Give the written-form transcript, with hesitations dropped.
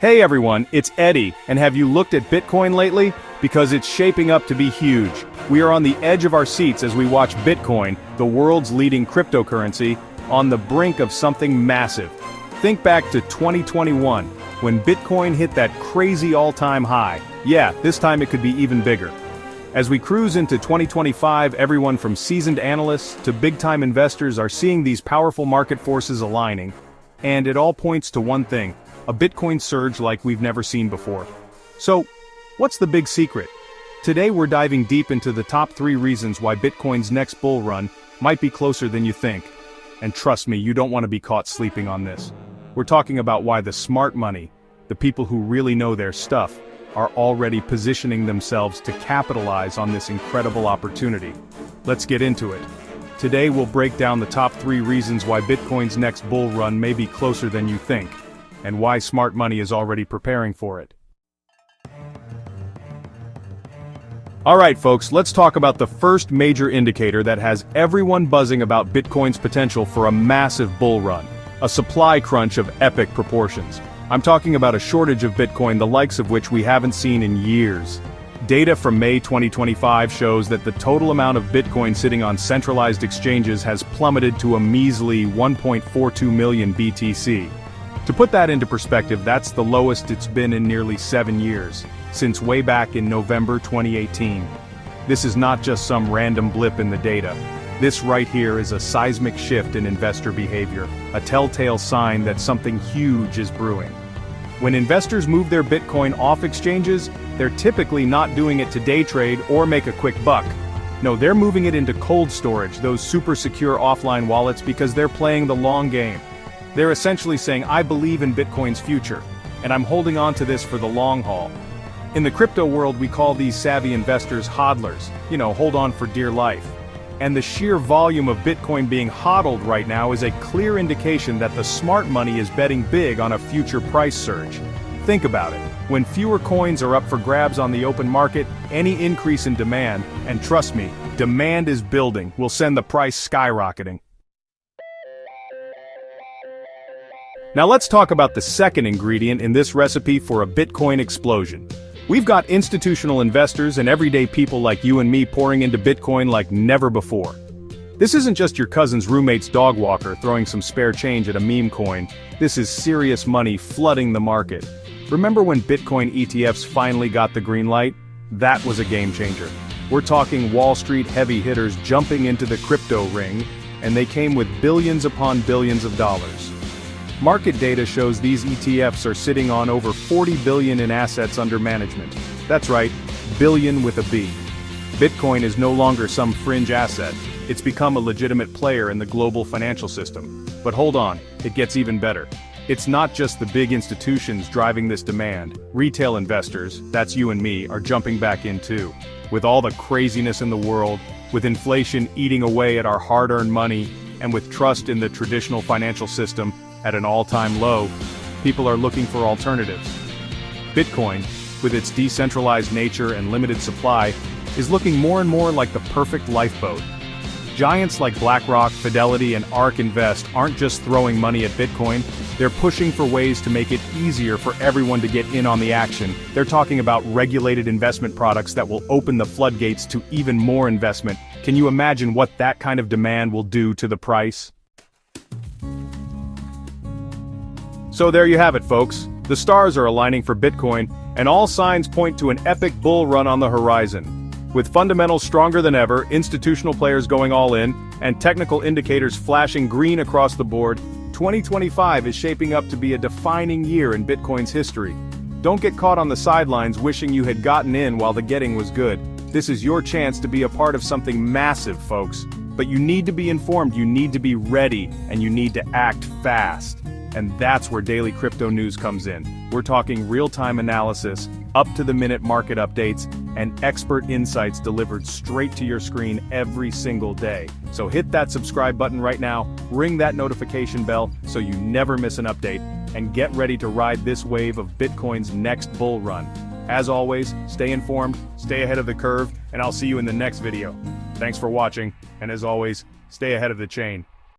Hey everyone, it's Eddie, and have you looked at Bitcoin lately? Because it's shaping up to be huge. We are on the edge of our seats as we watch Bitcoin, the world's leading cryptocurrency, on the brink of something massive. Think back to 2021, when Bitcoin hit that crazy all-time high. Yeah, this time it could be even bigger. As we cruise into 2025, everyone from seasoned analysts to big-time investors are seeing these powerful market forces aligning. And it all points to one thing: a Bitcoin surge like we've never seen before. So, what's the big secret? Today we're diving deep into the top 3 reasons why Bitcoin's next bull run might be closer than you think. And trust me, you don't want to be caught sleeping on this. We're talking about why the smart money, the people who really know their stuff, are already positioning themselves to capitalize on this incredible opportunity. Let's get into it. Today we'll break down the top 3 reasons why Bitcoin's next bull run may be closer than you think, and why smart money is already preparing for it. Alright folks, let's talk about the first major indicator that has everyone buzzing about Bitcoin's potential for a massive bull run. A supply crunch of epic proportions. I'm talking about a shortage of Bitcoin the likes of which we haven't seen in years. Data from May 2025 shows that the total amount of Bitcoin sitting on centralized exchanges has plummeted to a measly 1.42 million BTC. To put that into perspective, that's the lowest it's been in nearly 7 years, since way back in November 2018. This is not just some random blip in the data. This right here is a seismic shift in investor behavior, a telltale sign that something huge is brewing. When investors move their Bitcoin off exchanges, they're typically not doing it to day trade or make a quick buck. No, they're moving it into cold storage, those super secure offline wallets, because they're playing the long game. They're essentially saying, I believe in Bitcoin's future, and I'm holding on to this for the long haul. In the crypto world, we call these savvy investors hodlers, hold on for dear life. And the sheer volume of Bitcoin being hodled right now is a clear indication that the smart money is betting big on a future price surge. Think about it. When fewer coins are up for grabs on the open market, any increase in demand, and trust me, demand is building, will send the price skyrocketing. Now let's talk about the second ingredient in this recipe for a Bitcoin explosion. We've got institutional investors and everyday people like you and me pouring into Bitcoin like never before. This isn't just your cousin's roommate's dog walker throwing some spare change at a meme coin. This is serious money flooding the market. Remember when Bitcoin ETFs finally got the green light? That was a game changer. We're talking Wall Street heavy hitters jumping into the crypto ring, and they came with billions upon billions of dollars. Market data shows these ETFs are sitting on over 40 billion in assets under management. That's right, billion with a B. Bitcoin is no longer some fringe asset. It's become a legitimate player in the global financial system. But hold on, it gets even better. It's not just the big institutions driving this demand. Retail investors, that's you and me, are jumping back in too. With all the craziness in the world, with inflation eating away at our hard-earned money, and with trust in the traditional financial system at an all-time low, people are looking for alternatives. Bitcoin, with its decentralized nature and limited supply, is looking more and more like the perfect lifeboat. Giants like BlackRock, Fidelity, and ARK Invest aren't just throwing money at Bitcoin, they're pushing for ways to make it easier for everyone to get in on the action. They're talking about regulated investment products that will open the floodgates to even more investment. Can you imagine what that kind of demand will do to the price? So there you have it, folks. The stars are aligning for Bitcoin, and all signs point to an epic bull run on the horizon. With fundamentals stronger than ever, institutional players going all in, and technical indicators flashing green across the board, 2025 is shaping up to be a defining year in Bitcoin's history. Don't get caught on the sidelines wishing you had gotten in while the getting was good. This is your chance to be a part of something massive, folks. But you need to be informed, you need to be ready, and you need to act fast. And that's where daily crypto news comes in. We're talking real-time analysis, up-to-the-minute market updates, and expert insights delivered straight to your screen every single day. So hit that subscribe button right now, ring that notification bell so you never miss an update, and get ready to ride this wave of Bitcoin's next bull run. As always, stay informed, stay ahead of the curve, and I'll see you in the next video. Thanks for watching, and as always, stay ahead of the chain.